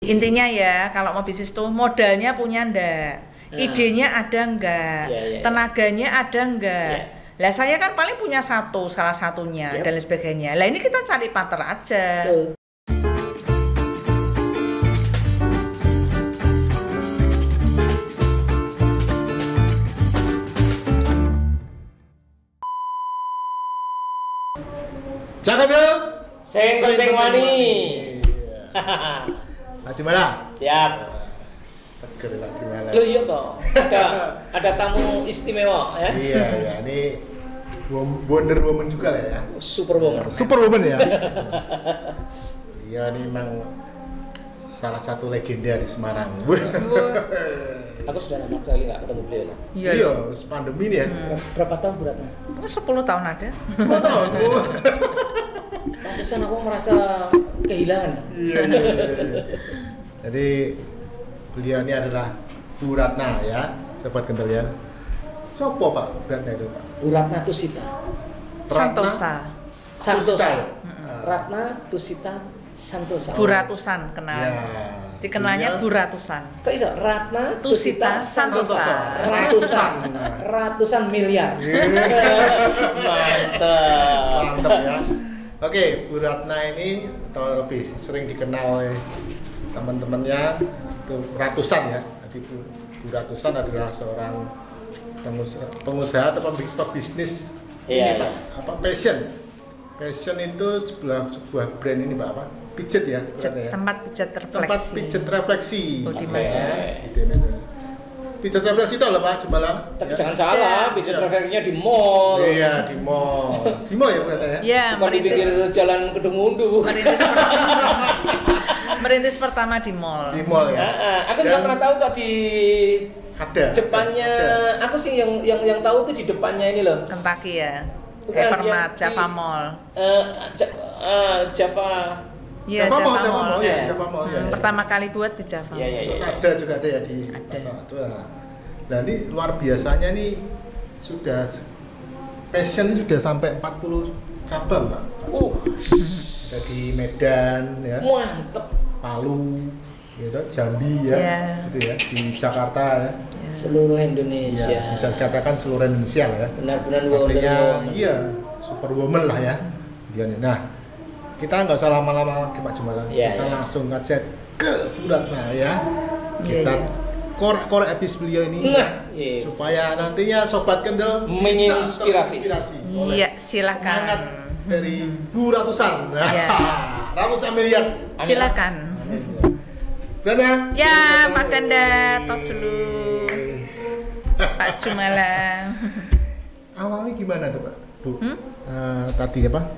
Intinya ya, kalau mau bisnis tuh modalnya punya ndak, idenya ada nggak, tenaganya ada nggak. Lah saya kan paling punya salah satunya dan lain sebagainya. Lah ini kita cari partner aja. Cakep dong. Sing penting wani. Pak Jumala. Siap. Seger Pak Jumala. Loh iya toh. Ada tamu istimewa ya. Iya, ini Wonder Woman juga lah ya. Superwoman. Superwoman ya. Dia ini memang salah satu legenda di Semarang. Aku sudah lama sekali nggak ketemu beliau. Iya, pandemi nih ya. Berapa tahun beratnya? 10 tahun ada. 10 tahun. Pantesan aku merasa kehilangan. Iya. Jadi beliau ini adalah Bu Ratna ya, sobat kental ya. Sopo Pak Bu Ratna itu Pak? Bu Ratna Tusita. Santosa. Ratna Tusita Santosa. Bu Ratusan kenal. Ya. Dikenalnya Bu Ratusan. Kok iso? Ratna Tusita Santosa. Ratusan miliar. Mantap ya. Oke, Bu Ratna ini atau lebih sering dikenal oleh teman-temannya itu ratusan ya. Jadi Bu Ratusan adalah seorang pengusaha atau pebisnis ini Pak. Apa passion itu sebuah brand ini Pak apa? Pijet ya, ya. Tempat pijet refleksi. Tempat pijet refleksi. Pijet refleksi itu apa Pak? Jumala. Tapi jangan salah, pijet refleksinya di mall. Iya, di mall. Di mall ya Bu Ratna ya? Iya, bukan di pinggir jalan Kedungundu. Merintis pertama di mall. Di mall ya. Aku nggak pernah tahu kok di depannya. Ada. Aku sih yang tahu tuh di depannya ini loh. Kentucky ya. Bukan, Hypermart, Java Mall. Java. Iya, Java Mall ya. Java Mall ya. Pertama kali buat di Java. Iya. Terus ada juga ada ya di pasar. Nah, ini luar biasanya nih sudah passion sudah sampai 40 cabang, Pak. Ada di Medan ya. Mantep. Palu, gitu, Jambi ya, gitu ya, di Jakarta ya. Seluruh Indonesia. Ya, bisa dikatakan seluruh Indonesia lah ya. Benar-benar artinya iya, Superwoman lah ya. Dia nih. Nah, kita nggak usah lama-lama lagi Pak Jumala. Kita langsung aja ke Bu Ratna ya. Kita korek-korek habis beliau ini supaya nantinya sobat kendel bisa terinspirasi. Iya, silakan. Semangat dari Bu Ratusan. Ratusan miliar. Silakan. Brana. Ya, makan dah, tos dulu. Pak Jumala. Awalnya gimana tuh Pak? Bu? Tadi apa?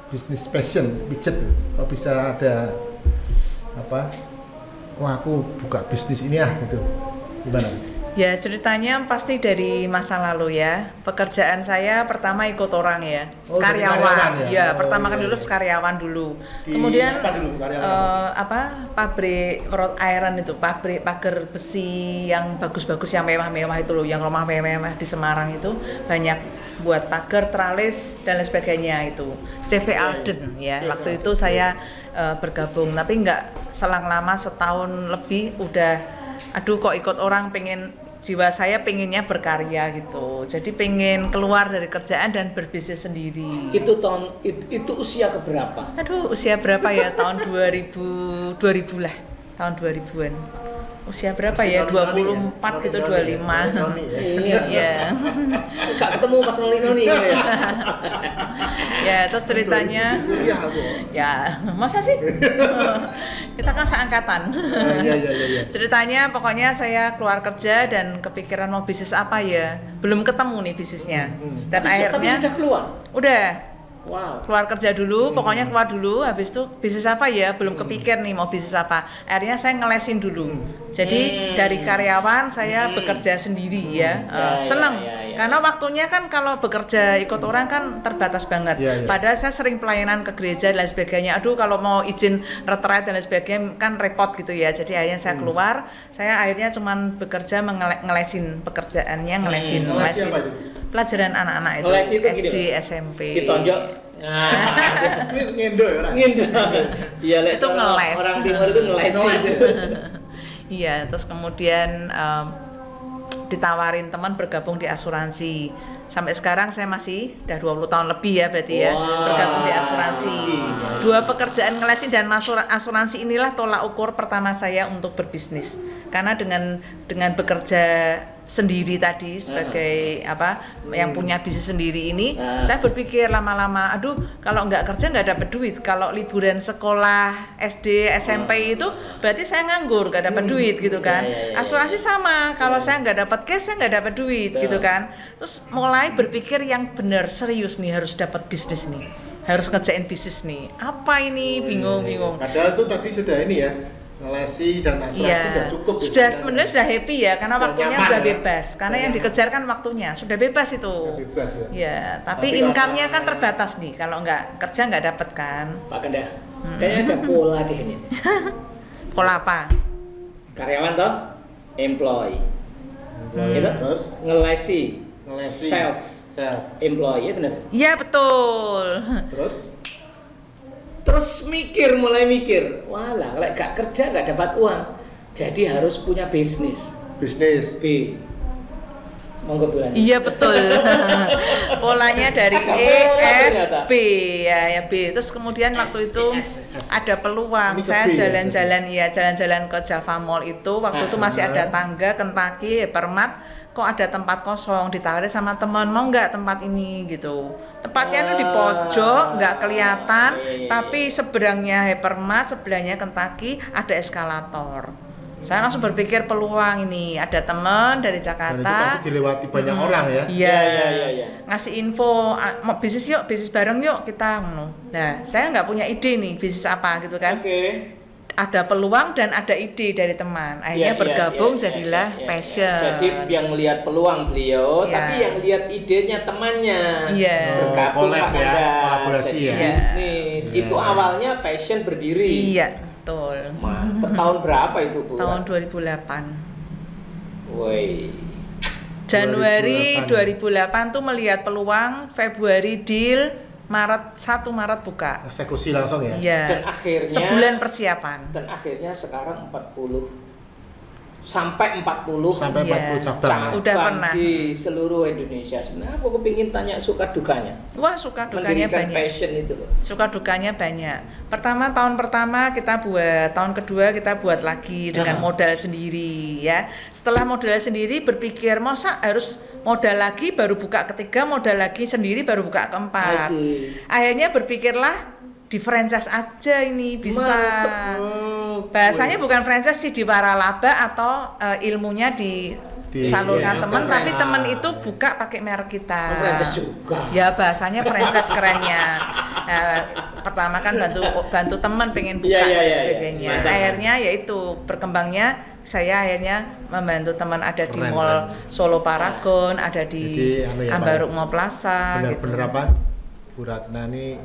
Bisnis passion, pijet tuh. Kok bisa ada apa? Wah, aku buka bisnis ini gitu. Gimana? Ya, ceritanya pasti dari masa lalu ya. Pekerjaan saya pertama ikut orang ya. Karyawan. Ya, pertama kan dulu karyawan dulu. Kemudian apa dulu karyawan? Pabrik wrought iron itu, pabrik pagar besi yang bagus-bagus yang mewah-mewah itu loh, yang rumah mewah-mewah di Semarang itu banyak buat pagar, tralis dan lain sebagainya itu. CV Alden ya. Waktu itu saya bergabung, tapi nggak selang lama, setahun lebih udah aduh kok ikut orang, pengen jiwa saya pengennya berkarya gitu, jadi pengen keluar dari kerjaan dan berbisnis sendiri. Itu usia keberapa? Aduh, usia berapa ya? Tahun 2000 lah, tahun 2000-an. Usia berapa ya? 24 gitu, 25. Iya. Gak ketemu pas noni ya. Ya, terus ceritanya. Ya, masa sih? Kita kan seangkatan. Iya. Ceritanya pokoknya saya keluar kerja dan kepikiran mau bisnis apa ya. Belum ketemu nih bisnisnya. Dan akhirnya sudah keluar. Udah. Wow. Keluar kerja dulu, pokoknya keluar dulu, habis itu bisnis apa ya, belum kepikir nih mau bisnis apa. Akhirnya saya ngelesin dulu. Jadi dari karyawan saya bekerja sendiri ya. Seneng. Karena waktunya kan kalau bekerja ikut orang kan terbatas banget. Padahal saya sering pelayanan ke gereja dan lain sebagainya. Aduh, kalau mau izin retret dan lain sebagainya kan repot gitu ya. Jadi akhirnya saya keluar, saya akhirnya cuman bekerja ngelesin pekerjaannya, ngelesin. Ngelesi apa itu? Pelajaran anak-anak itu, Les itu SD, SMP. Ditonjok Nah, Ini ngendo ya orang. ngin. Iya, lek Itu ngeles. orang timur itu ngeles. Iya, terus kemudian ditawarin teman bergabung di asuransi. Sampai sekarang saya masih udah 20 tahun lebih ya berarti ya bergabung di asuransi. Dua pekerjaan ngelesin dan asuransi inilah tolak ukur pertama saya untuk berbisnis. Karena dengan bekerja sendiri tadi sebagai yang punya bisnis sendiri ini, saya berpikir lama-lama, aduh kalau nggak kerja nggak dapat duit. Kalau liburan sekolah SD SMP itu berarti saya nganggur nggak dapat duit gitu kan. Asuransi sama, kalau saya nggak dapat cash saya nggak dapat duit gitu kan. Terus mulai berpikir yang benar serius nih, harus dapat bisnis nih, harus ngerjain bisnis nih. Apa ini, bingung. Padahal itu tadi sudah ini ya, ngelesi dan asuransi sudah cukup. Sudah sebenarnya sudah happy ya, karena sudah waktunya nyaman, sudah ya? bebas. Karena yang dikejar kan waktunya sudah bebas itu. Sudah bebas ya. Ya, tapi income-nya kan terbatas nih. Kalau nggak kerja nggak dapet kan. Pak Kanda, kayaknya ada pola deh ini. Pola apa? Karyawan toh, employee. Gitu? Terus Ngelesi. ngelesi Self employee, ya benar. Iya betul. Terus mulai mikir, walah, kalau gak kerja gak dapat uang, jadi harus punya bisnis. B. Monggo bulan. Iya betul. Polanya dari Ada E, pola S, ternyata. B ya B. Terus kemudian waktu itu ada peluang. Ini ke Saya B ya, jalan-jalan ke Java Mall itu. Waktu itu masih ada tangga, Kentucky, Hypermart. Kok ada tempat kosong, ditawarin sama teman, mau nggak tempat ini gitu. Tempatnya itu di pojok, nggak kelihatan, tapi seberangnya Hypermart, sebelahnya Kentucky, ada eskalator. Saya langsung berpikir peluang ini, ada teman dari dan itu Jakarta. pasti dilewati banyak orang ya. Iya. Iya. Ngasih info, mau bisnis yuk, bisnis bareng yuk kita. Nah, saya nggak punya ide nih bisnis apa gitu kan. Oke. Ada peluang dan ada ide dari teman. Akhirnya bergabung jadilah passion. Jadi yang melihat peluang beliau, Iya. tapi yang lihat idenya temannya. Iya. Bergabung Collab Pak ya, Kanda. kolaborasi Jadi ya. bisnis. Iya. Itu awalnya passion berdiri. Iya, betul. Mantap. Tahun berapa itu, Bu? Tahun 2008. Woi. Januari 2008. 2008 tuh melihat peluang, Februari deal, Maret 1 Maret buka. Eksekusi langsung ya. Iya. Dan akhirnya sebulan persiapan. Dan akhirnya sekarang 40 sampai 40 Sampai Iya. 40 cabang. Udah pernah. di seluruh Indonesia. Sebenarnya aku kepingin tanya suka dukanya. Wah, suka dukanya Mendirikan banyak. passion itu loh. Suka dukanya banyak. Tahun pertama kita buat, tahun kedua kita buat lagi dengan modal sendiri ya. Setelah modal sendiri berpikir masa harus modal lagi baru buka ketiga, modal lagi sendiri baru buka keempat. Asik. Akhirnya berpikirlah di franchise aja ini bisa. Oh, Bahasanya wis. bukan franchise sih, di waralaba atau ilmunya disalurkan Iya, teman, tapi ah. teman itu buka pakai merek kita. Oh, franchise juga. Ya bahasanya franchise kerennya. Nah, pertama kan bantu teman pengen buka Iya, dan iya, sebagainya. iya. Mantap. Akhirnya yaitu berkembangnya saya akhirnya membantu teman ada di Keren, Mall Solo Paragon, ada di Jadi, anu ya, Ambaruk Pak, Mall Plaza. Bener-bener gitu. apa? Bu Ratna ini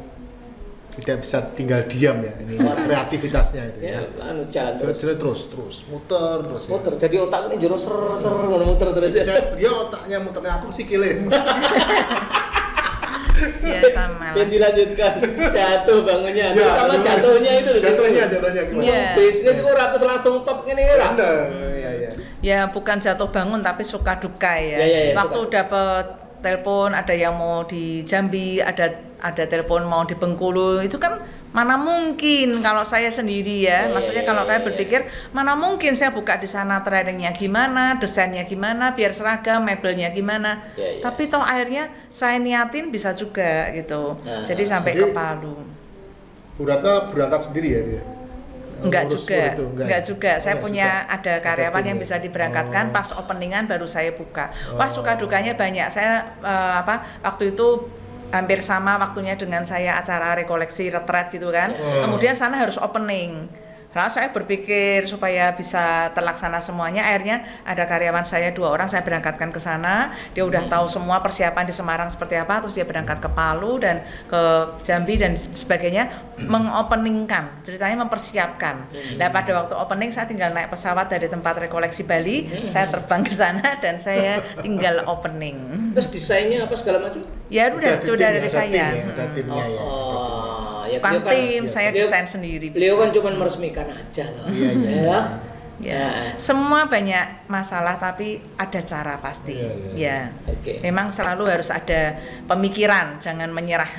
tidak bisa tinggal diam ya, ini kreativitasnya itu ya. Anu jalan terus. Terus muter terus. Ya. Muter. Jadi otak ini jero ser ngono muter terus. Dia otaknya muternya, aku sikile. Ya sama lah. Dan dilanjutkan jatuh bangunnya. Ya, Sama jatuhnya itu loh. Jatuhnya gimana? Iya. Bisnis kok ratus langsung top ngene ora. Bener, iya. Ya bukan jatuh bangun tapi suka duka ya. Ya, Waktu suka. dapat telepon ada yang mau di Jambi, ada telepon mau di Bengkulu, itu kan mana mungkin kalau saya sendiri ya. Maksudnya kalau saya berpikir mana mungkin saya buka di sana, trainingnya gimana, desainnya gimana, biar seragam, mebelnya gimana. Ya. Tapi toh akhirnya saya niatin bisa juga gitu. Nah, Jadi sampai jadi- ke Palu. Bu Ratna berangkat sendiri ya dia? Enggak Ngurus juga, itu, enggak juga. Saya Enggak punya juga. ada karyawan tim yang ya? bisa diberangkatkan, Oh. pas openingan baru saya buka. Wah, Oh. suka dukanya banyak. Saya waktu itu hampir sama waktunya dengan saya acara rekoleksi retret gitu kan. Oh. Kemudian sana harus opening. Lalu saya berpikir supaya bisa terlaksana semuanya, akhirnya ada karyawan saya 2 orang, saya berangkatkan ke sana. Dia udah tahu semua persiapan di Semarang seperti apa, terus dia berangkat ke Palu dan ke Jambi dan sebagainya, mengopeningkan, ceritanya mempersiapkan. Nah pada waktu opening saya tinggal naik pesawat dari tempat rekoleksi Bali, saya terbang ke sana dan saya tinggal opening. Terus desainnya apa segala macam? Ya udah dari saya. Ada timnya ya. Ya, Bukan beliau kan, tim, saya desain sendiri. Beliau kan cuma meresmikan aja loh. Iya. Ya, semua banyak masalah tapi ada cara pasti. Ya. Oke. Memang selalu harus ada pemikiran, jangan menyerah.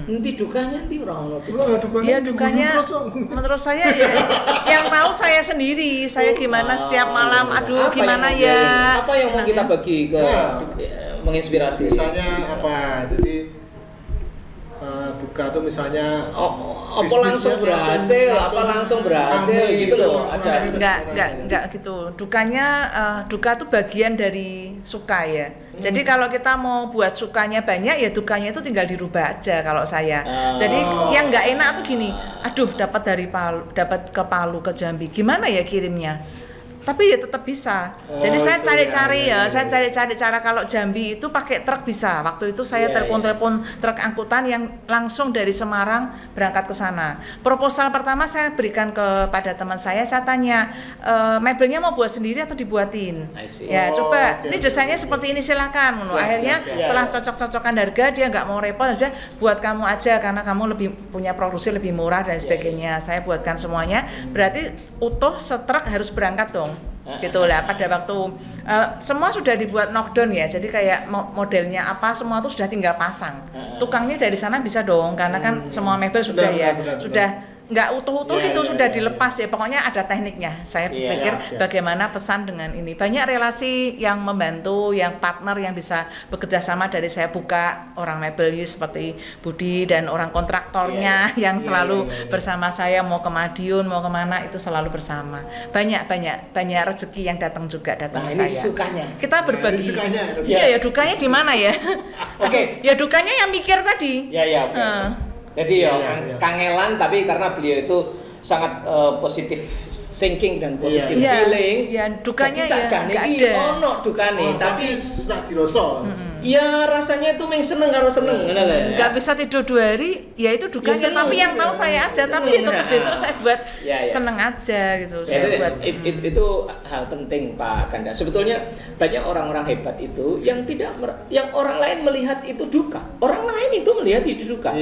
Nanti dukanya nanti orang Ya dukanya menurut saya ya yang tahu saya sendiri. Saya gimana setiap malam, aduh apa gimana apa yang mau kita bagi ke menginspirasi? Misalnya apa? Jadi duka tuh misalnya apa langsung berhasil gitu loh, ada enggak gitu. Duka tuh bagian dari suka ya. Jadi kalau kita mau buat sukanya banyak ya dukanya itu tinggal dirubah aja kalau saya. Jadi yang nggak enak tuh gini, aduh dapat ke Palu ke Jambi, gimana ya kirimnya? Tapi ya tetap bisa. Jadi saya cari-cari cara kalau Jambi itu pakai truk bisa. Waktu itu saya telepon truk angkutan yang langsung dari Semarang berangkat ke sana. Proposal pertama saya berikan kepada teman saya tanya, mebelnya mau buat sendiri atau dibuatin? Ya, coba ini desainnya seperti ini silakan. Akhirnya setelah cocok-cocokan harga dia nggak mau repot, sudah buat kamu aja karena kamu lebih punya produksi lebih murah dan sebagainya. Saya buatkan semuanya. Berarti utuh setruk harus berangkat dong. Gitu lah pada waktu semua sudah dibuat knockdown ya, jadi kayak modelnya apa semua itu sudah tinggal pasang. Tukangnya dari sana bisa dong karena kan semua mebel sudah sudah nggak utuh-utuh sudah dilepas ya, pokoknya ada tekniknya. Saya pikir bagaimana pesan dengan ini, banyak relasi yang membantu, yang partner yang bisa bekerja sama dari saya buka orang mebel seperti Budi dan orang kontraktornya yang selalu bersama saya, mau ke Madiun mau kemana itu selalu bersama. Banyak rezeki yang datang juga ke saya. Sukanya kita berbagi. Ya dukanya di mana ya? Oke. Ya dukanya yang mikir tadi. Jadi kangelan, tapi karena beliau itu sangat positif thinking dan positif feeling. Dukanya nggak ada. Dukane, tapi sudah dirasa. Ya rasanya itu seneng karo seneng. Nggak bisa tidur 2 hari, ya itu dukanya. Tapi yang tahu saya aja, tapi itu besok saya buat seneng aja gitu. Itu hal penting Pak Ganda. Sebetulnya banyak orang-orang hebat itu yang yang orang lain melihat itu duka, orang lain itu melihat itu duka.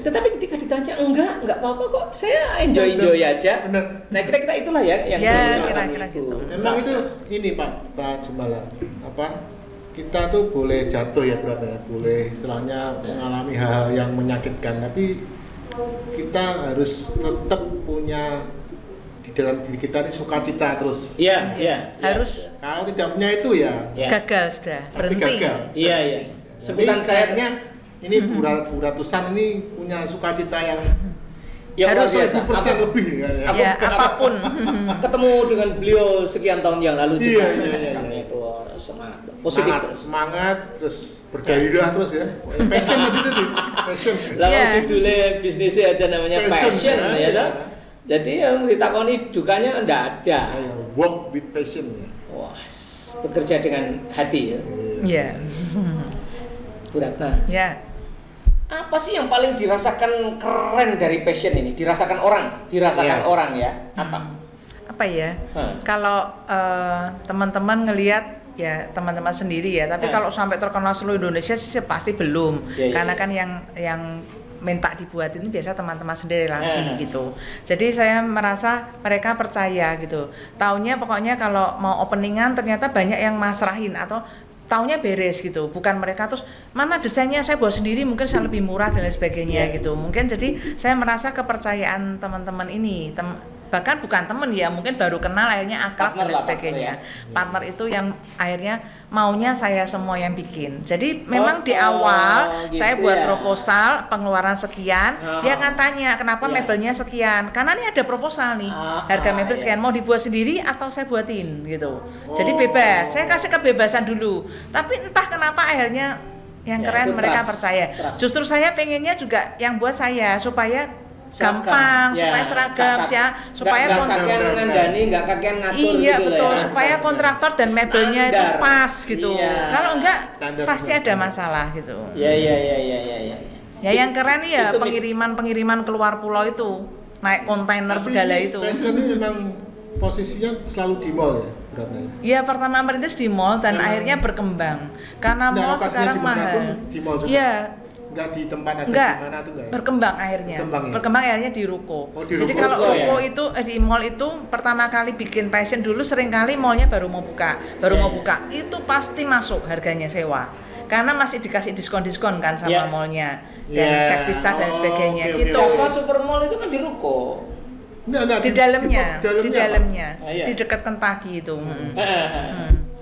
Tetapi ketika ditanya enggak apa-apa kok, saya enjoy aja. Benar. Nah kira-kira itulah yang kira-kira gitu. Emang itu ini Pak Jumala, kita tuh boleh jatuh ya berarti, boleh istilahnya mengalami hal-hal yang menyakitkan, tapi kita harus tetap punya di dalam diri kita ini sukacita terus. Harus. Kalau tidak punya itu gagal sudah, berhenti. Gagal. Sebutan saya ini Buratusan ini punya sukacita yang harus 100% lebih apapun. Ketemu dengan beliau sekian tahun yang lalu juga. Itu semangat, positif, semangat terus bergairah terus ya. Passion itu passion. Lalu judulnya bisnisnya aja namanya passion ya. Jadi yang ditakoni dukanya enggak ada. Work with passion ya. Wah, bekerja dengan hati ya. Bu Ratna. Apa sih yang paling dirasakan keren dari passion ini? Dirasakan orang ya. Apa ya? Kalau teman-teman ngelihat ya teman-teman sendiri ya, tapi kalau sampai terkenal seluruh Indonesia sih pasti belum. Karena kan yang minta dibuatin biasa teman-teman sendiri relasi gitu. Jadi saya merasa mereka percaya gitu. Taunya pokoknya kalau mau openingan ternyata banyak yang masrahin atau taunya beres gitu, bukan mereka terus mana desainnya saya buat sendiri mungkin saya lebih murah dan lain sebagainya gitu. Mungkin jadi saya merasa kepercayaan teman-teman ini bahkan bukan teman ya, mungkin baru kenal akhirnya akrab dan lain sebagainya. Partner itu yang akhirnya maunya saya semua yang bikin. Jadi memang di awal gitu saya buat proposal pengeluaran sekian, dia akan tanya kenapa mebelnya sekian. Karena ini ada proposal nih, harga mebel sekian, mau dibuat sendiri atau saya buatin gitu. Jadi bebas, saya kasih kebebasan dulu. Tapi entah kenapa akhirnya yang keren mereka percaya. Justru saya pengennya juga yang buat saya supaya gampang, Ya, supaya seragam ya, supaya kakean ngandani, nggak kakean ngatur iya gitu betul, ya. supaya kontraktor dan mebelnya itu Standar. pas gitu. Iya. Kalau enggak Standar pasti ada masalah gitu. Ya. Ya yang keren nih ya Itu pengiriman keluar pulau itu, naik kontainer Tapi segala ini itu. Passion ini memang posisinya selalu di mall ya beratnya ya? Iya, pertama merintis di mall dan akhirnya berkembang. Karena Nggak, mall lokasinya sekarang dimanapun mahal. di mall juga? Iya, Nggak di tempat ada enggak. di mana tuh nggak ya? Berkembang akhirnya. Berkembang ya? Akhirnya di ruko. Oh, di Jadi ruko kalau juga ruko ya? itu di mall itu pertama kali bikin passion dulu sering kali mallnya baru mau buka. Itu pasti masuk harganya sewa. Karena masih dikasih diskon-diskon kan sama Ya. mallnya dan Ya. service charge dan Oh, sebagainya oke, gitu. oke. Java Supermall itu kan di ruko. Enggak, Di dalamnya, di di dalamnya, Ah, iya. di dekat Kentucky itu.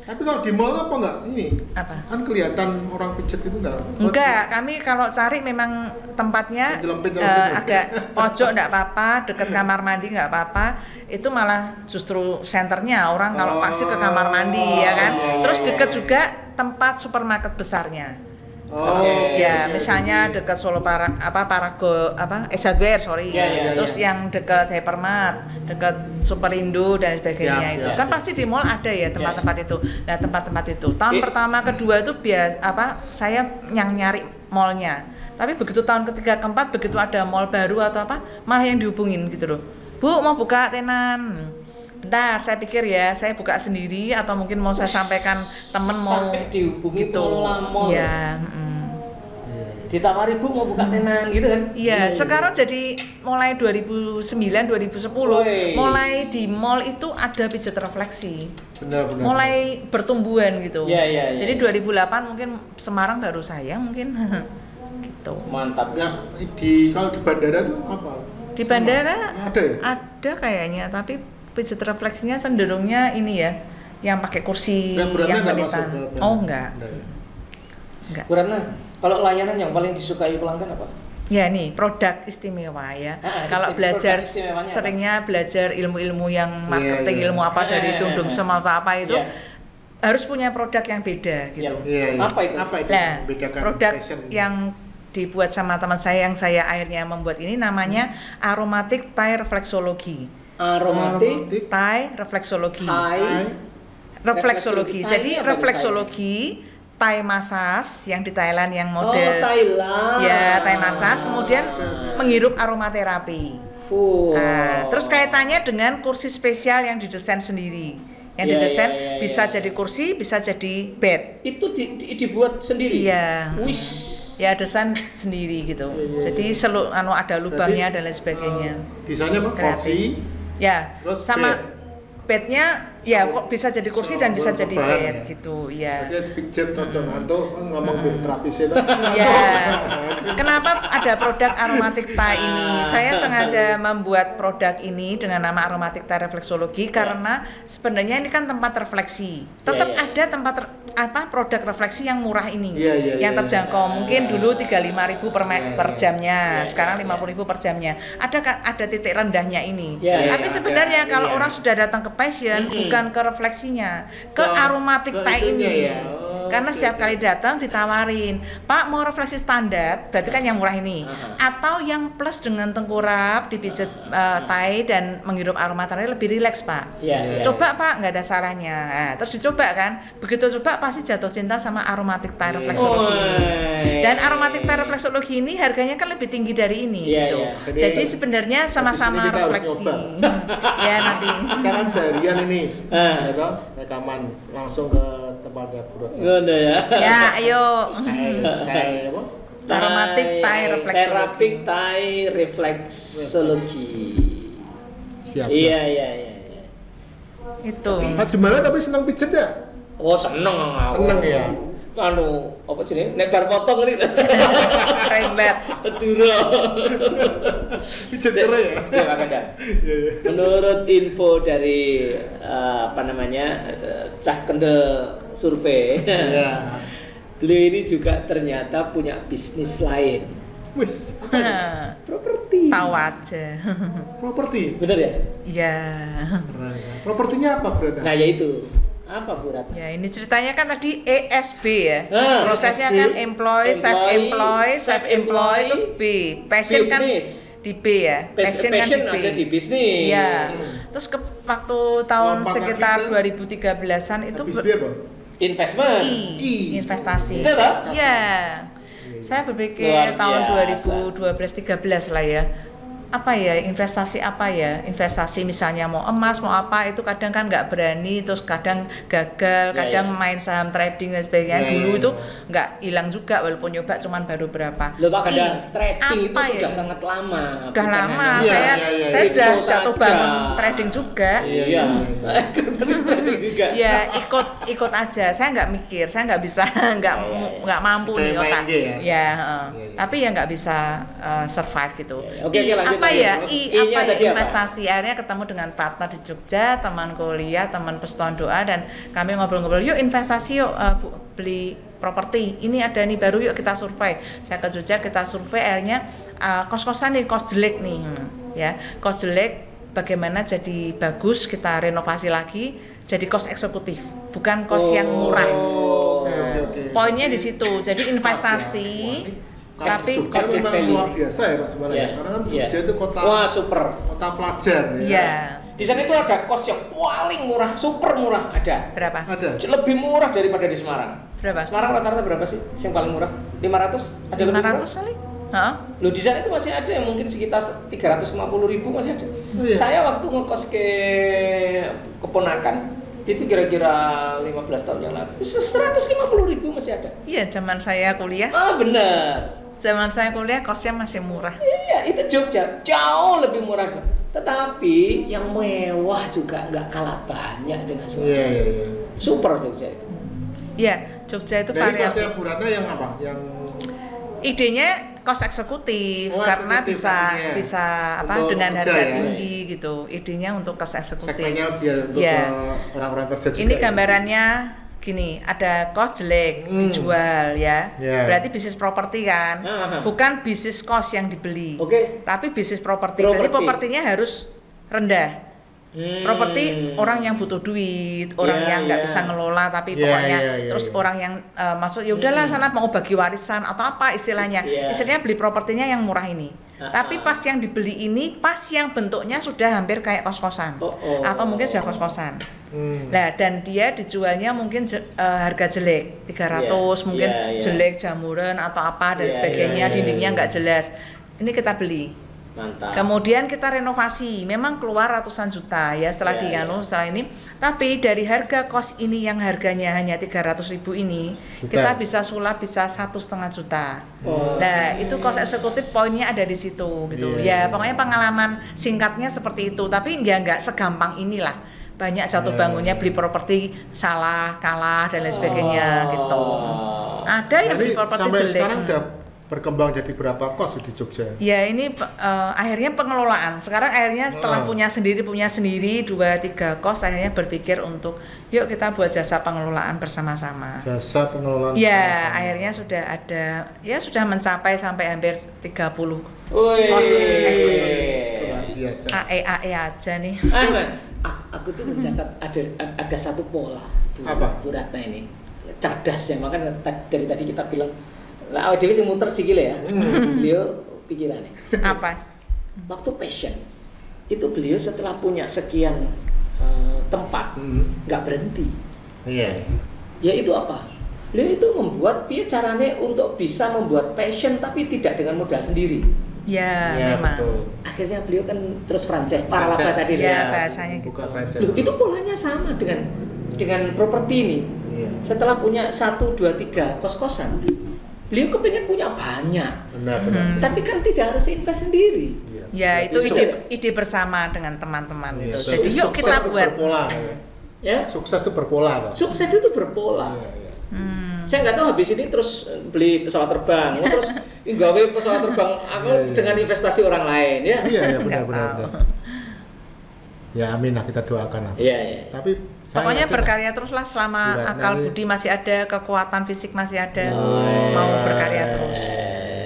Tapi kalau di mall apa enggak ini? Apa? Kan kelihatan orang pijet itu enggak? Enggak, kami kalau cari memang tempatnya Jelempit-jelempit. agak pojok enggak apa-apa, dekat kamar mandi enggak apa-apa. Itu malah justru senternya orang kalau pasti ke kamar mandi ya kan. iya, Terus iya, dekat iya. juga tempat supermarket besarnya. Oh, Oke. Ya, oke, misalnya oke. dekat Solo Parago Hardware, sorry. Iya, iya, Terus iya. yang dekat Hypermart, dekat Superindo dan sebagainya Siap, itu. siap, Kan siap. pasti di mall ada ya tempat-tempat itu. Nah, tempat-tempat itu. Tahun Iya. pertama, kedua itu saya yang nyari mallnya. Tapi begitu tahun ketiga, keempat begitu ada mall baru atau apa, malah yang dihubungin gitu loh. Bu, mau buka tenan. Bentar, saya pikir ya, saya buka sendiri atau mungkin mau saya sampaikan temen mau Sampai dihubungi gitu. pengelola mall. Iya, Ditawari Bu mau buka tenan gitu kan. Iya, sekarang jadi mulai 2009, 2010, Woi. mulai di mall itu ada pijet refleksi. Benar. Mulai bertumbuhan gitu. Iya, iya, iya. Jadi 2008 mungkin Semarang baru saya mungkin gitu. Mantap. Enggak, kalau di bandara tuh apa? Di bandara Ada ya? ada kayaknya, tapi pijet refleksinya cenderungnya ini ya, yang pakai kursi Enggak, beratnya yang enggak penitan. masuk ke Oh enggak. ya? Enggak. Bu Ratna, kalau layanan yang paling disukai pelanggan apa? Ya nih, produk istimewa ya. Kalau produk belajar istimewanya apa? seringnya belajar ilmu-ilmu yang marketing, iya. ilmu apa dari Dundung Sem atau apa itu, Iya. harus punya produk yang beda gitu. Iya. Apa itu? Apa itu? Nah, Membedakan produk fashion? yang dibuat sama teman saya yang saya akhirnya membuat ini namanya Aromatic Thai Reflexology. Aromatic Thai Reflexology. Thai Reflexology. Thai Jadi itu apa reflexology Thai massage yang di Thailand yang model Thailand. ya Thai massage, kemudian menghirup aromaterapi. Terus kaitannya dengan kursi spesial yang didesain sendiri. Yang Iya, didesain iya, iya, bisa iya. jadi kursi, bisa jadi bed. Itu dibuat sendiri. Iya. Wish. Ya desain sendiri gitu. Iya, iya, Jadi ada lubangnya dan lain sebagainya. Desainnya apa? Kreatif. Kursi. Ya, Terus sama bed. bednya ya kok bisa jadi kursi dan bisa jadi Berbahan, bed ya? gitu. Ya. Jadi pijet atau ngantuk ngomong terapis itu. Ya, kenapa ada produk Aromatic Thai ini? Saya sengaja membuat produk ini dengan nama Aromatic Thai Reflexology karena sebenarnya ini kan tempat refleksi. Tetap Ya, ya. ada tempat produk refleksi yang murah ini, Iya, yang iya, terjangkau. iya. Mungkin dulu 35.000 per Iya, jamnya, iya, sekarang iya. 50.000 per jamnya. Ada titik rendahnya ini. Iya, Tapi iya, sebenarnya ada, kalau iya. orang sudah datang ke passion, bukan ke refleksinya, ke Aromatic ke Thai itunya ini. ya. Oh, Karena oke, setiap oke. kali datang ditawarin, Pak mau refleksi standar, berarti kan yang murah ini, atau yang plus dengan tengkurap, dipijat Thai dan menghirup aromaterapi lebih rileks Pak. Iya, iya. Coba Pak, nggak ada salahnya. Nah, terus dicoba kan, begitu coba pasti jatuh cinta sama Aromatic Thai Iya. Reflexology ini. Woi. Dan Aromatic Thai Reflexology ini harganya kan lebih tinggi dari ini Iya, gitu. iya. Jadi sebenarnya sama-sama habis ini kita harus refleksi. nyoba. Ya nanti. Kita kan seharian ini, Ah. ya toh, rekaman langsung ke tempatnya Bu Ratna. Ngono ya. Ya, ayo. Kayak apa? Aromatic Thai Reflexology. Therapeutic Thai Reflexology. Siap. Iya. Itu. Pak Jemala tapi senang pijet ya? Oh, seneng aku. Seneng ya? Anu, apa jenenge? Nek bar potong ini. Keren banget. Duro. Pijet cerai ya? Ya, Pak Ganda. Iya, iya. Menurut info dari Cah Kendel survei, Iya. beliau ini juga ternyata punya bisnis lain, Wis, apa ini? properti. Tahu aja. Properti. Bener ya? Iya. Keren, ya. Propertinya apa Bu Ratna? Nah, yaitu apa Bu Ratna? Ya, ini ceritanya kan tadi ESB ya. Ah, Prosesnya ESB. kan employ, self-employ, self-employ, terus B. Passion kan Bisnis. di B ya. Passion kan di B. ada di bisnis. Iya. Terus waktu tahun Lompat sekitar lagi 2013-an itu habis B apa? Investment. investasi. Betul, Pak? Iya. Saya berpikir Luar tahun biasa. 2012-13 lah ya. Apa ya, investasi apa ya? Investasi misalnya mau emas, mau apa, itu kadang kan nggak berani, terus kadang gagal, kadang main saham trading dan sebagainya. Dulu itu nggak hilang juga, walaupun nyoba cuman baru berapa. Loh Pak Ganda, trading itu apa sudah ya? sangat lama. Udah bukan lama, hanya- Iya, saya iya. sudah Itu jatuh saja. bangun trading juga. Iya. Trading juga. Ya ikut aja, saya nggak mikir, saya nggak bisa, nggak mampu Kayak nih main otak. game ya? Ya, Iya. tapi ya nggak bisa survive gitu. Oke, lanjut Apa lagi. ya? Terus I I-nya apa tadi ya? apa? Investasi. Akhirnya ketemu dengan partner di Jogja, teman kuliah, teman Persatuan Doa, dan kami ngobrol-ngobrol. Yuk investasi yuk, beli properti. Ini ada nih baru, yuk kita survei. Saya ke Jogja, kita survei. Akhirnya kos-kosan nih, kos jelek nih, ya kos jelek. Bagaimana jadi bagus, kita renovasi lagi jadi kos eksekutif, bukan kos yang murah. Oke. Poinnya di situ. Jadi investasi, tapi Jogja kos memang eksekutif. luar biasa ya Pak Jumala ya. Karena kan Jogja itu kota Wah, super. kota pelajar ya. Iya. Di sana itu ada kos yang paling murah, super murah ada. Berapa? Ada. Lebih murah daripada di Semarang. Berapa? Semarang rata-rata berapa sih? Yang paling murah? 500? Ada lebih murah? 500 kali? Hah? Loh di sana itu masih ada yang mungkin sekitar 350.000 masih ada. Oh, iya. Saya waktu ngekos ke keponakan itu kira-kira 15 tahun yang lalu 150.000 masih ada. Iya, zaman saya kuliah. Benar. Zaman saya kuliah kosnya masih murah. Iya, itu Jogja jauh lebih murah. Tetapi yang mewah juga nggak kalah banyak dengan Semarang. Iya. Super Jogja itu. Iya, Jogja itu Dari variatif. kosnya Bu Ratna yang apa? Yang Idenya kos eksekutif, Oh, karena eksekutif bisa artinya. bisa apa Untuk dengan kerja harga ya? tinggi gitu. Idenya untuk kos eksekutif. segmennya biar untuk Iya. orang-orang kerja juga. Ini ya? gambarannya gini, ada kos jelek dijual ya. Yeah. Berarti bisnis properti kan. Bukan bisnis kos yang dibeli. Oke. Tapi bisnis properti. Berarti propertinya harus rendah. Properti orang yang butuh duit, orang yang nggak bisa ngelola, tapi pokoknya terus orang yang masuk ya udahlah sana mau bagi warisan atau apa istilahnya. Istilahnya beli propertinya yang murah ini. Tapi pas yang dibeli ini pas yang bentuknya sudah hampir kayak kos-kosan. Atau mungkin sudah kos-kosan. Nah, dan dia dijualnya mungkin harga jelek, 300 mungkin jelek jamuran atau apa dan sebagainya, dindingnya nggak jelas. Ini kita beli. Mantap. Kemudian kita renovasi, memang keluar ratusan juta ya setelah setelah ini. Tapi dari harga kos ini yang harganya hanya 300.000 ini, kita bisa sulap bisa 1,5 juta. Nah itu kos eksekutif poinnya ada di situ gitu. Pokoknya pengalaman singkatnya seperti itu. Tapi ya nggak segampang inilah. Banyak jatuh bangunnya beli properti salah, kalah dan lain sebagainya gitu. Ada yang beli properti sampai jelek. sekarang udah berkembang jadi berapa kos di Jogja? Ya ini akhirnya pengelolaan. Sekarang akhirnya setelah punya sendiri 2-3 kos, akhirnya berpikir untuk yuk kita buat jasa pengelolaan bersama-sama. Jasa pengelolaan. Ya akhirnya sudah ada, ya sudah mencapai sampai hampir 30 kos Luar biasa. AE aja nih. Aku tuh mencatat ada satu pola Bu Ratna ini cerdas ya, makanya dari tadi kita bilang lah awake dhewe sing muter sikile ya. Beliau pikirannya. Apa? Waktu passion itu beliau setelah punya sekian tempat nggak berhenti. Iya. Ya itu apa? Beliau itu membuat caranya untuk bisa membuat passion tapi tidak dengan modal sendiri. Ya memang. Betul. Akhirnya beliau kan terus franchise Paralaba tadi ya bahasanya gitu. Buka franchise. Loh, itu polanya sama dengan properti ini. Iya. Setelah punya 1, 2, 3 kos-kosan, beliau kepengen punya banyak. Benar. Tapi kan tidak harus invest sendiri. Ya itu ide bersama dengan teman-teman itu. Berarti Jadi yuk kita sukses buat. berpola, Ya. Sukses itu berpola, Pak. Sukses itu berpola. Iya. Saya nggak tahu habis ini terus beli pesawat terbang, terus gawe pesawat terbang aku dengan investasi orang lain ya. Iya, benar. Ya amin lah, kita doakan lah. Iya. Tapi pokoknya berkarya teruslah selama akal budi masih ada, kekuatan fisik masih ada, mau berkarya terus.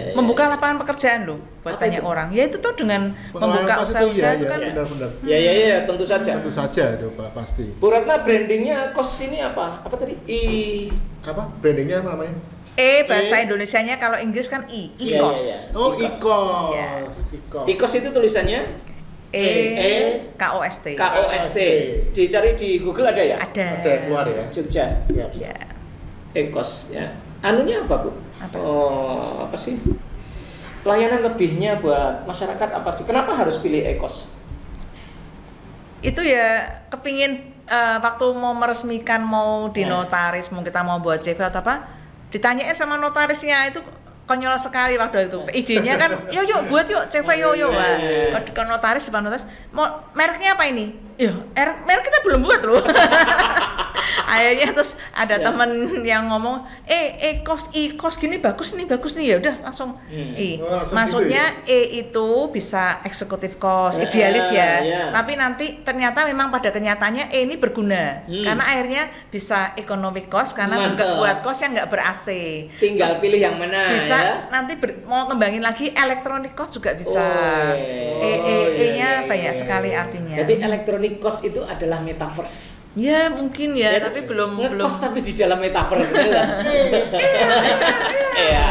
Membuka lapangan pekerjaan loh buat banyak orang. Ya itu tuh dengan membuka usaha-usaha itu kan. Benar. Ya, tentu saja. Tentu saja itu Pak, pasti. Bu Ratna brandingnya kos ini apa? Apa tadi? Apa? Brandingnya apa namanya? bahasa Indonesianya, kalau Inggris kan IKOS. Oh, IKOS. Ya. IKOS itu tulisannya KOST. KOST. Dicari di Google ada ya? Ada keluar ya. Jogja. Siap. Ya. IKOS ya. Anunya apa, Bu? Apa? Apa sih? Pelayanan lebihnya buat masyarakat apa sih? Kenapa harus pilih IKOS? Itu ya kepingin waktu mau meresmikan, mau di notaris, mau kita mau buat CV atau apa, ditanyain sama notarisnya, itu konyol sekali waktu itu. Idenya kan, yuk buat yuk CV yuk. Ke notaris, depan notaris, mau mereknya apa ini? Ya, merek kita belum buat loh. Akhirnya terus ada teman yang ngomong, IKOS gini bagus nih, ya udah langsung maksudnya gitu ya? Itu bisa eksekutif cost, idealis ya. Tapi nanti ternyata memang pada kenyataannya ini berguna karena akhirnya bisa economic cost karena buat cost yang nggak ber-AC. Tinggal terus pilih yang mana bisa ya. Nanti mau kembangin lagi electronic cost juga bisa. nya banyak sekali artinya. Jadi electronic cost itu adalah metaverse. Ya mungkin ya, tapi belum tapi di dalam metaverse gitu kan. Iya.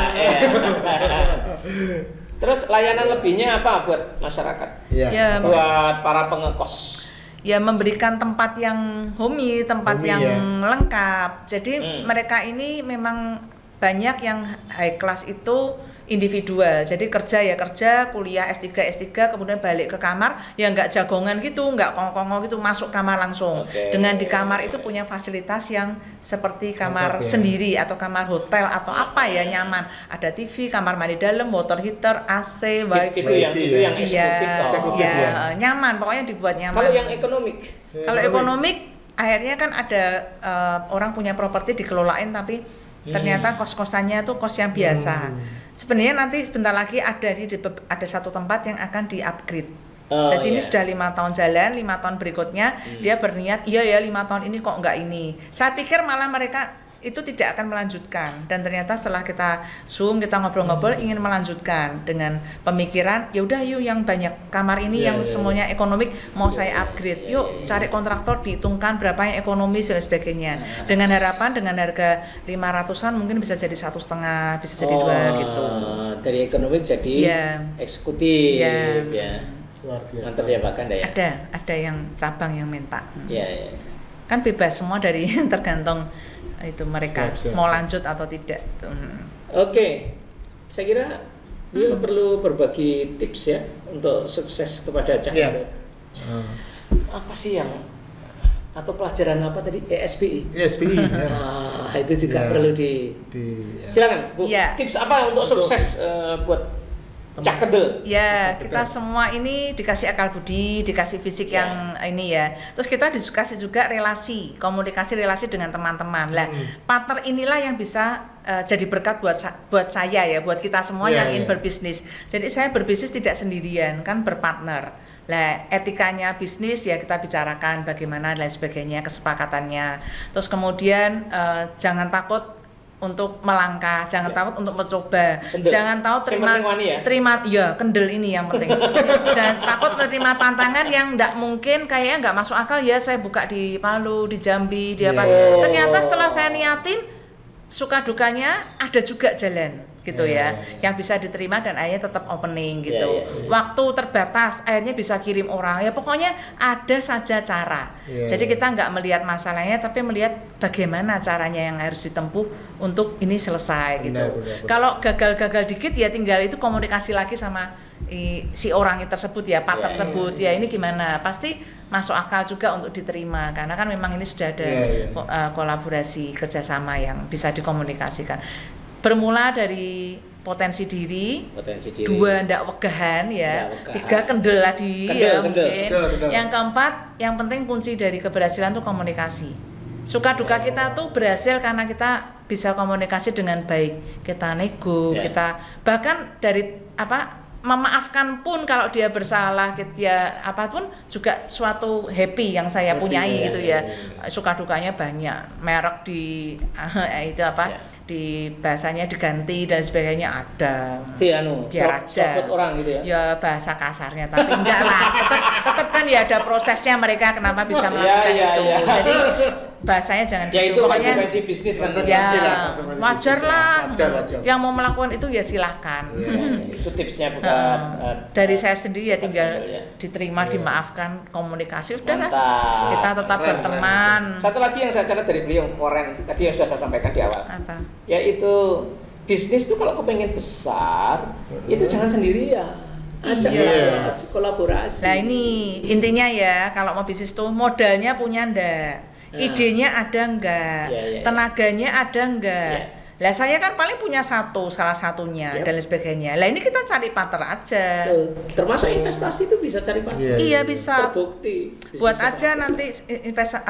Terus layanan lebihnya apa buat masyarakat? Ya, buat para pengekos. Ya memberikan tempat yang homey, tempat yang lengkap. Jadi mereka ini memang banyak yang high class itu individual, jadi kerja ya kerja, kuliah S3 kemudian balik ke kamar, ya nggak jagongan gitu, nggak kongkong gitu, masuk kamar langsung. Dengan di kamar itu punya fasilitas yang seperti kamar sendiri atau kamar hotel atau apa ya, nyaman, ada TV, kamar mandi dalam, water heater, AC, wifi. Itu yang eksekutif ya, nyaman, pokoknya dibuat nyaman. Kalau yang ekonomik? Kalau ekonomik akhirnya kan ada orang punya properti dikelolain tapi ternyata kos-kosannya tuh kos yang biasa. Sebenarnya nanti sebentar lagi ada satu tempat yang akan di-upgrade. Jadi ini sudah 5 tahun jalan, 5 tahun berikutnya dia berniat, iya ya 5 tahun ini kok enggak ini. Saya pikir malah mereka itu tidak akan melanjutkan, dan ternyata setelah kita Zoom, kita ngobrol-ngobrol ingin melanjutkan dengan pemikiran, ya udah yuk yang banyak kamar ini yang semuanya ekonomik mau saya upgrade. Yuk cari kontraktor, dihitungkan berapa yang ekonomis dan sebagainya. Dengan harapan dengan harga 500-an mungkin bisa jadi 1,5, bisa jadi 2 gitu. Dari ekonomik jadi eksekutif ya. Luar biasa. Mantap ya Pak Kanda ya. Ada yang cabang yang minta. Iya. Kan bebas semua dari tergantung itu mereka mau lanjut atau tidak. Oke. Saya kira dia perlu berbagi tips ya untuk sukses kepada Cahyo. Apa sih yang atau pelajaran apa tadi? ESPI. ESPI. Itu juga perlu silakan Bu. Tips apa untuk sukses buat Cak Kedel? Ya, kita semua ini dikasih akal budi, dikasih fisik yang ini ya. Terus kita dikasih juga relasi, komunikasi relasi dengan teman-teman. Lah, partner inilah yang bisa jadi berkat buat saya ya, buat kita semua yang ingin berbisnis. Jadi saya berbisnis tidak sendirian, kan berpartner. Lah, etikanya bisnis ya kita bicarakan bagaimana dan lain sebagainya, kesepakatannya. Terus kemudian jangan takut untuk melangkah, jangan takut untuk mencoba, jangan tahu terima kendel ini yang penting. Jangan takut menerima tantangan yang enggak mungkin, kayaknya enggak masuk akal ya, saya buka di Palu, di Jambi, di apa. Ternyata setelah saya niatin, suka dukanya ada juga jalan gitu yang bisa diterima dan akhirnya tetap opening gitu. Waktu terbatas, akhirnya bisa kirim orang. Ya pokoknya ada saja cara. Jadi kita nggak melihat masalahnya, tapi melihat bagaimana caranya yang harus ditempuh untuk ini selesai gitu. Kalau gagal dikit ya tinggal itu komunikasi lagi sama si orang tersebut ya, part tersebut ya, ini gimana, pasti masuk akal juga untuk diterima karena kan memang ini sudah ada kolaborasi kerjasama yang bisa dikomunikasikan. Bermula dari potensi diri. 2 ndak wegahan ya, 3 kendel tadi ya mungkin. Yang keempat, yang penting kunci dari keberhasilan itu komunikasi. Suka duka kita tuh berhasil karena kita bisa komunikasi dengan baik. Kita nego, kita bahkan dari memaafkan pun kalau dia bersalah, dia apapun juga suatu happy yang saya punyai gitu ya. Suka dukanya banyak, merek di itu di bahasanya diganti dan sebagainya ada. Biar aja. Orang gitu ya. Ya bahasa kasarnya, tapi enggak lah. Tetap kan ya ada prosesnya mereka kenapa bisa melakukan itu. Jadi bahasanya jangan ya gitu. Itu konsekuensi bisnis kan. Ya, wajar lah. Yang mau melakukan itu ya silahkan. Itu tipsnya bukan. Dari saya sendiri ya tinggal diterima, dimaafkan, komunikasi udah kita tetap berteman. Satu lagi yang saya catat dari beliau keren tadi yang sudah saya sampaikan di awal. Apa? Yaitu bisnis itu kalau kepengen besar itu jangan sendirian, ajak kolaborasi. Nah ini intinya ya, kalau mau bisnis tuh modalnya punya ndak, idenya ada enggak, tenaganya ada enggak. Lah saya kan paling punya salah satunya dan lain sebagainya. Lah ini kita cari partner aja. Termasuk investasi itu bisa cari partner. Iya bisa. Terbukti. Buat aja nanti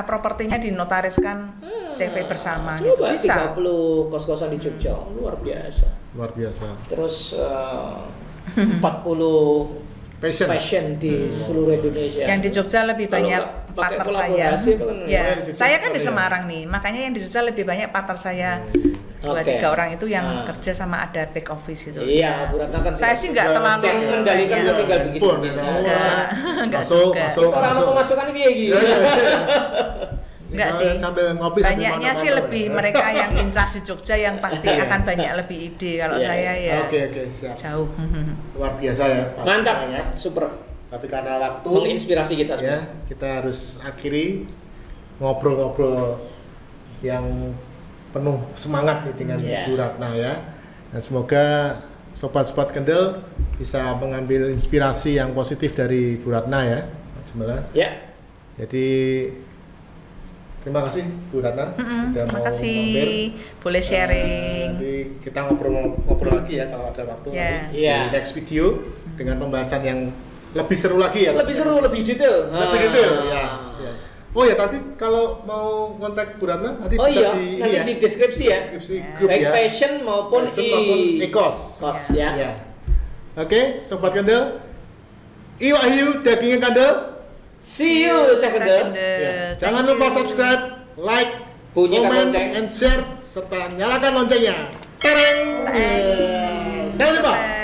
propertinya dinotariskan CV bersama gitu. Bisa. 30 kos-kosan di Jogja luar biasa. Terus 40 passion di seluruh Indonesia. Yang di Jogja lebih banyak partner saya. Ya, saya kan di Semarang nih, makanya yang di Jogja lebih banyak partner saya. 2-3 orang itu yang kerja sama ada back office itu. Iya, Bu Ratna kan. Saya sih nggak terlalu mengendalikan tinggal begitu. Masuk. Orang pemasukan piye iki? Enggak sih. Banyaknya sih lebih mereka yang incas di Jogja yang pasti akan banyak lebih ide. Kalau saya ya Oke, siap. Jauh. Luar biasa ya. Mantap ya. Super. Tapi karena waktu menginspirasi kita semua. Ya, kita harus akhiri ngobrol-ngobrol yang penuh semangat nih dengan Bu Ratna ya. Dan semoga sobat-sobat Kendel bisa mengambil inspirasi yang positif dari Bu Ratna ya. Ya. Jadi terima kasih Bu Ratna sudah mau mampir. Boleh sharing. Nanti kita ngobrol lagi ya kalau ada waktu nanti di next video dengan pembahasan yang lebih seru lagi ya. Lebih seru, lebih detail. Lebih detail ya. Oh ya, tapi kalau mau kontak Bu Ratna nanti bisa di nanti di deskripsi ya. Deskripsi grup baik ya. fashion maupun e-kos. Ya. Oke, sobat Kendel. Iwahyu dagingnya Kendel. See you Cak Kendel. Jangan lupa subscribe, like, comment, and share serta nyalakan loncengnya. Tereng. Sampai jumpa.